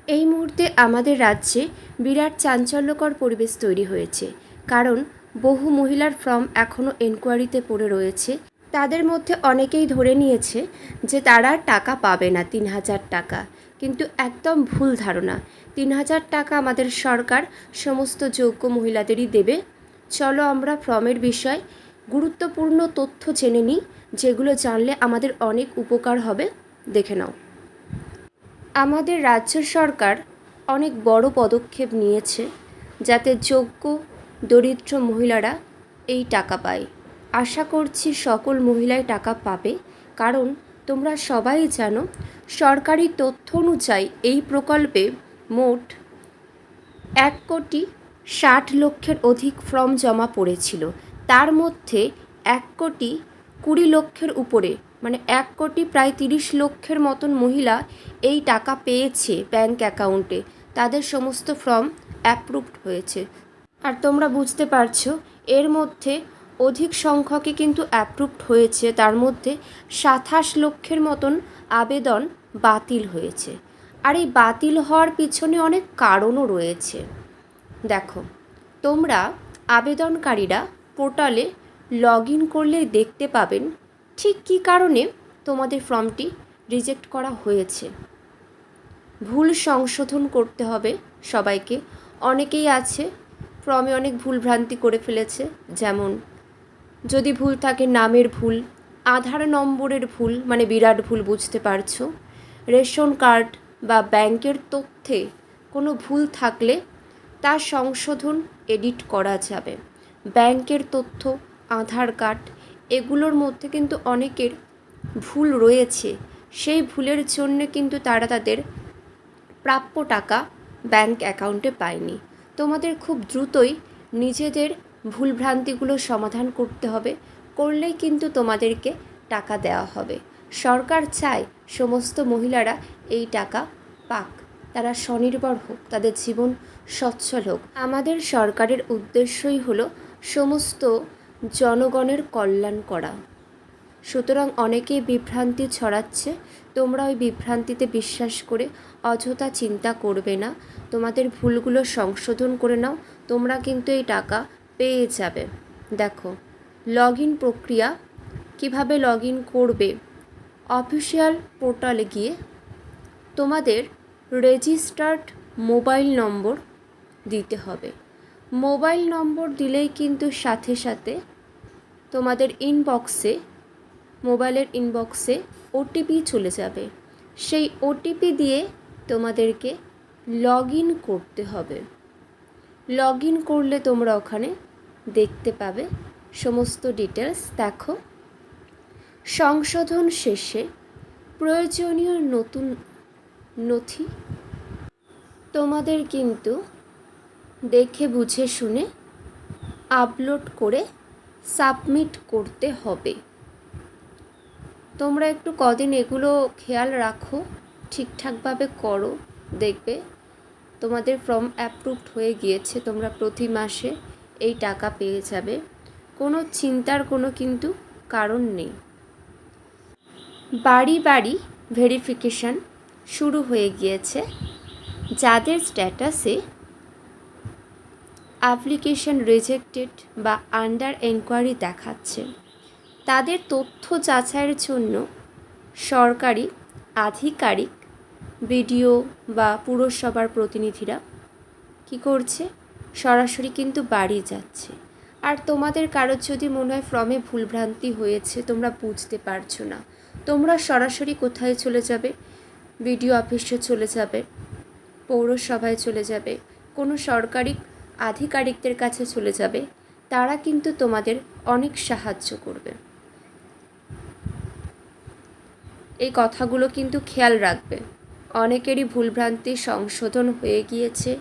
এই মুহূর্তে আমাদের রাজ্যে বিরাট চাঞ্চল্যকর পরিবেশ তৈরি হয়েছে, কারণ বহু মহিলার ফর্ম এখনও এনকোয়ারিতে পড়ে রয়েছে। তাদের মধ্যে অনেকেই ধরে নিয়েছে যে তারা টাকা পাবে না ৩,০০০ টাকা, কিন্তু একদম ভুল ধারণা। ৩,০০০ টাকা আমাদের সরকার সমস্ত যোগ্য মহিলাদেরই দেবে। চলো আমরা ফর্মের বিষয় গুরুত্বপূর্ণ তথ্য জেনে নিই, যেগুলো জানলে আমাদের অনেক উপকার হবে। দেখে নাও। আমাদের রাজ্য সরকার অনেক বড় পদক্ষেপ নিয়েছে যাতে যোগ্য দরিদ্র মহিলারা এই টাকা পায়। আশা করছি সকল মহিলাই টাকা পাবে, কারণ তোমরা সবাই জানো সরকারি তথ্য অনুযায়ী এই প্রকল্পে মোট 1,60,00,000 অধিক ফর্ম জমা পড়েছিল। তার মধ্যে 1,20,00,000 উপরে, মানে 1,30,00,000 মতন মহিলা এই টাকা পেয়েছে ব্যাংক অ্যাকাউন্টে। তাদের সমস্ত ফর্ম অ্যাপ্রুভড হয়েছে। আর তোমরা বুঝতে পারছো এর মধ্যে অধিক সংখ্যকে কিন্তু অ্যাপ্রুভড হয়েছে, তার মধ্যে 27,00,000 মতন আবেদন বাতিল হয়েছে। আর এই বাতিল হওয়ার পিছনে অনেক কারণও রয়েছে। দেখো, তোমরা আবেদনকারীরা পোর্টালে লগ ইন করলে দেখতে পাবেন ঠিক কী কারণে তোমাদের ফর্মটি রিজেক্ট করা হয়েছে। ভুল সংশোধন করতে হবে সবাইকে। অনেকেই আছে ফর্মে অনেক ভুলভ্রান্তি করে ফেলেছে, যেমন যদি ভুল থাকে নামের ভুল, আধার নম্বরের ভুল, মানে বিরাট ভুল, বুঝতে পারছো। রেশন কার্ড বা ব্যাংকের তথ্যে কোনো ভুল থাকলে তার সংশোধন এডিট করা যাবে। ব্যাংকের তথ্য, আধার কার্ড, এগুলোর মধ্যে কিন্তু অনেকের ভুল রয়েছে। সেই ভুলের জন্য কিন্তু তারা তাদের প্রাপ্য টাকা ব্যাংক অ্যাকাউন্টে পায়নি। তোমাদের খুব দ্রুতই নিজেদের ভুলভ্রান্তিগুলো সমাধান করতে হবে, করলেই কিন্তু তোমাদেরকে টাকা দেওয়া হবে। সরকার চায় সমস্ত মহিলারা এই টাকা পাক, তারা স্বনির্ভর হোক, তাদের জীবন সচ্ছল হোক। আমাদের সরকারের উদ্দেশ্যই হলো সমস্ত জনগণের কল্যাণ করা। সুতরাং অনেকেই বিভ্রান্তি ছড়াচ্ছে। তোমরা ওই বিভ্রান্তিতে বিশ্বাস করে অযথা চিন্তা করবে না, তোমাদের ভুলগুলো সংশোধন করে নাও, তোমরা কিন্তু এই টাকা পেয়ে যাবে। দেখো, লগ ইন প্রক্রিয়া কিভাবে লগ ইন করবে। অফিসিয়াল পোর্টালে গিয়ে তোমাদের রেজিস্টার্ড মোবাইল নম্বর দিতে হবে। মোবাইল নম্বর দিলেই কিন্তু সাথে সাথে তোমাদের ইনবক্সে, মোবাইলের ইনবক্সে ওটিপি চলে যাবে। সেই ওটিপি দিয়ে তোমাদেরকে লগ ইন করতে হবে। লগ ইন করলে তোমরা ওখানে দেখতে পাবে সমস্ত ডিটেলস। দেখো, সংশোধন শেষে প্রয়োজনীয় নতুন নথি তোমাদের কিন্তু দেখে বুঝে শুনে আপলোড করে সাবমিট করতে হবে। তোমরা একটু কদিন এগুলো খেয়াল রাখো, ঠিকঠাকভাবে করো, দেখবে তোমাদের ফর্ম অ্যাপ্রুভড হয়ে গিয়েছে। তোমরা প্রতি মাসে এই টাকা পেয়ে যাবে। কোনো চিন্তার কোনো কিন্তু কারণ নেই। বাড়ি বাড়ি ভেরিফিকেশান শুরু হয়ে গিয়েছে। যাদের স্ট্যাটাসে অ্যাপ্লিকেশন রিজেক্টেড বা আন্ডার এনকোয়ারি দেখাচ্ছে, তাদের তথ্য যাচাইয়ের জন্য সরকারি আধিকারিক, বিডিও বা পুরসভার প্রতিনিধিরা কী করছে, সরাসরি কিন্তু বাড়ি যাচ্ছে। আর তোমাদের কারোর যদি মনে হয় ফর্মে ভুলভ্রান্তি হয়েছে, তোমরা বুঝতে পারছো না, তোমরা সরাসরি কোথায় চলে যাবে, বিডিও অফিসে চলে যাবে, পৌরসভায় চলে যাবে, কোনো সরকারি আধিকারিকদের কাছে চলে যাবে। তারা কিন্তু তোমাদের অনেক সাহায্য করবে। এই কথাগুলো কিন্তু খেয়াল রাখবে। অনেকেরই ভুলভ্রান্তি সংশোধন হয়ে গিয়েছে,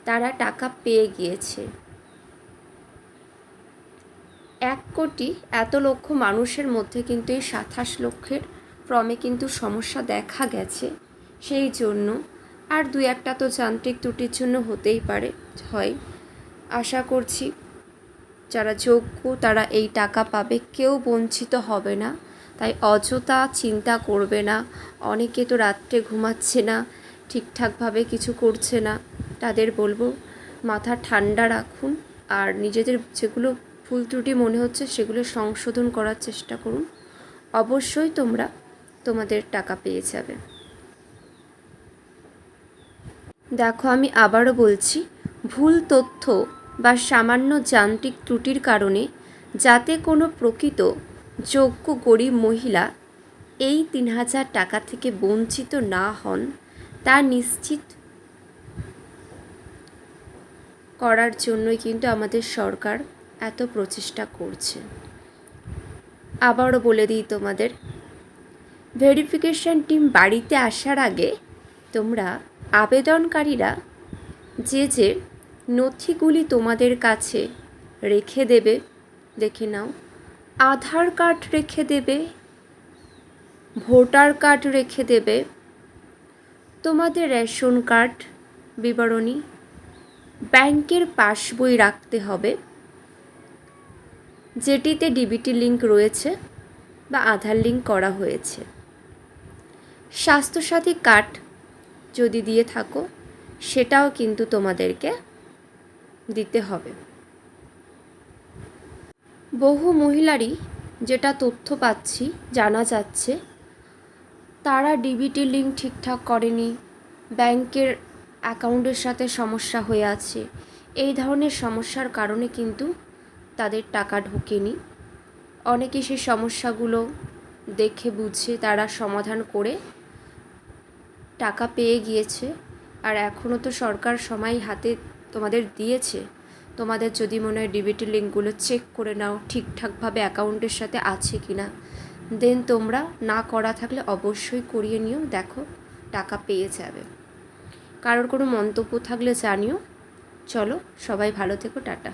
তারা টাকা পেয়ে গিয়েছে। 1,00,00,000 এত লক্ষ মানুষের মধ্যে কিন্তু এই 27,00,000 ফর্মে কিন্তু সমস্যা দেখা গেছে। সেই জন্য আর 2-1টা তো যান্ত্রিক ত্রুটির জন্য হতেই পারে, হয়। আশা করছি যারা যোগ্য তারা এই টাকা পাবে, কেউ বঞ্চিত হবে না। তাই অযথা চিন্তা করবে না। অনেকে তো রাত্রে ঘুমাচ্ছে না, ঠিকঠাকভাবে কিছু করছে না, তাদের বলবো মাথা ঠান্ডা রাখুন আর নিজেদের যেগুলো ভুল ত্রুটি মনে হচ্ছে সেগুলো সংশোধন করার চেষ্টা করুন। অবশ্যই তোমরা তোমাদের টাকা পেয়ে যাবে। দেখো, আমি আবারও বলছি, ভুল তথ্য বা সামান্য যান্ত্রিক ত্রুটির কারণে যাতে কোনো প্রকৃত যোগ্য গরিব মহিলা এই 3,000 টাকা থেকে বঞ্চিত না হন তা নিশ্চিত করার জন্যই কিন্তু আমাদের সরকার এত প্রচেষ্টা করছে। আবারও বলে দিই তোমাদের, ভেরিফিকেশন টিম বাড়িতে আসার আগে তোমরা আবেদনকারীরা যে নথিগুলি তোমাদের কাছে রেখে দেবে, দেখে নাও। আধার কার্ড রেখে দেবে, ভোটার কার্ড রেখে দেবে, তোমাদের রেশন কার্ড বিবরণী, ব্যাংকের পাসবই রাখতে হবে যেটিতে ডিবিটি লিঙ্ক রয়েছে বা আধার লিঙ্ক করা হয়েছে। স্বাস্থ্যসাথী কার্ড যদি দিয়ে থাকো সেটাও কিন্তু তোমাদেরকে দিতে হবে। বহু মহিলারই যেটা তথ্য পাচ্ছি, জানা যাচ্ছে, তারা ডিবিটি লিঙ্ক ঠিকঠাক করেনি, ব্যাংকের অ্যাকাউন্টের সাথে সমস্যা হয়ে আছে। এই ধরনের সমস্যার কারণে কিন্তু তাদের টাকা ঢোকেনি। অনেকে সেই সমস্যাগুলো দেখে বুঝে তারা সমাধান করে টাকা পেয়ে গিয়েছে। আর এখনও তো সরকার সময় হাতে তোমাদের দিয়েছে। তোমাদের যদি মনে হয় ডিবিটি লিঙ্কগুলো চেক করে নাও ঠিকঠাকভাবে অ্যাকাউন্টের সাথে আছে কি না, দেন তোমরা না করা থাকলে অবশ্যই করিয়ে নিও, দেখো টাকা পেয়ে যাবে। কারোর কোনো মন্তব্য থাকলে জানিও। চলো, সবাই ভালো থেকো, টাটা।